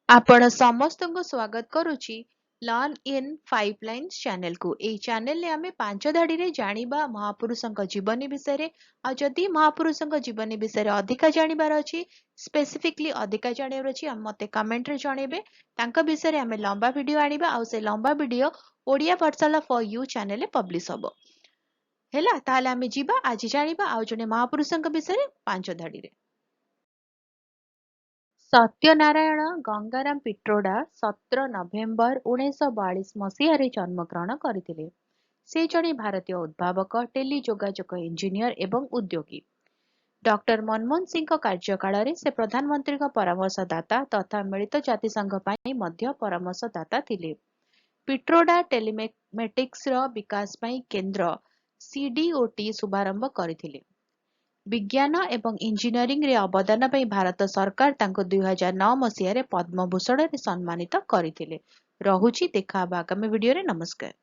आपण ସମସ୍ତଙ୍କୁ ସ୍ୱାଗତ କରୁଛି ଲର୍ନ ଇନ୍ 5 ଲାଇନ୍ସ ଚ୍ୟାନେଲକୁ। ଏହି ଚ୍ୟାନେଲରେ ଆମେ 5 ଧାଡ଼ିରେ ଜାଣିବା ମହାପୁରୁଷଙ୍କ ଜୀବନୀ ବିଷୟରେ। ଆଉ ଯଦି ମହାପୁରୁଷଙ୍କ ଜୀବନୀ ବିଷୟରେ ଅଧିକା ଜାଣିବାର ଅଛି, ସ୍ପେସିଫିକଲି ଅଧିକା ଜାଣିବାର ଅଛି, ମୋତେ କମେଣ୍ଟରେ ଜଣେଇବେ। ତାଙ୍କ ବିଷୟରେ ଆମେ ଲମ୍ବା ଭିଡ଼ିଓ ଆଣିବା ଆଉ ସେ ଲମ୍ବା video Odia Pathshala for you ଚ୍ୟାନେଲରେ ପବ୍ଲିଶ ହବ। ହେଲା, ତାହେଲେ ଆମେ ଯିବା ଆଜି ଜାଣିବା ଆଉ ଜଣେ ମହାପୁରୁଷଙ୍କ ବିଷୟରେ 5 ଧାଡ଼ିରେ। ସତ୍ୟନାରାୟଣ ଗଙ୍ଗାରାମ ପିଟ୍ରୋଡା 17 ନଭେମ୍ବର 1942 ମସିହାରେ ଜନ୍ମଗ୍ରହଣ କରିଥିଲେ। ସେ ଜଣେ ଭାରତୀୟ ଉଦ୍ଭାବକ, ଟେଲି ଯୋଗାଯୋଗ ଇଞ୍ଜିନିୟର ଏବଂ ଉଦ୍ୟୋଗୀ। ଡକ୍ଟର ମନମୋହନ ସିଂଙ୍କ କାର୍ଯ୍ୟକାଳରେ ସେ ପ୍ରଧାନମନ୍ତ୍ରୀଙ୍କ ପରାମର୍ଶଦାତା ତଥା ମିଳିତ ଜାତିସଂଘ ପାଇଁ ମଧ୍ୟ ପରାମର୍ଶଦାତା ଥିଲେ। ପିଟ୍ରୋଡା ଟେଲିମେଟିକ୍ସର ବିକାଶ ପାଇଁ କେନ୍ଦ୍ର ସିଡିଓଟି ଶୁଭାରମ୍ଭ କରିଥିଲେ। ବିଜ୍ଞାନ ଏବଂ ଇଞ୍ଜିନିୟରିଂରେ ଅବଦାନ ପାଇଁ ଭାରତ ସରକାର ତାଙ୍କୁ 2009 ମସିହାରେ ପଦ୍ମଭୂଷଣରେ ସମ୍ମାନିତ କରିଥିଲେ। ରହୁଛି, ଦେଖା ହବା ଆଗାମୀ ଭିଡ଼ିଓରେ। ନମସ୍କାର।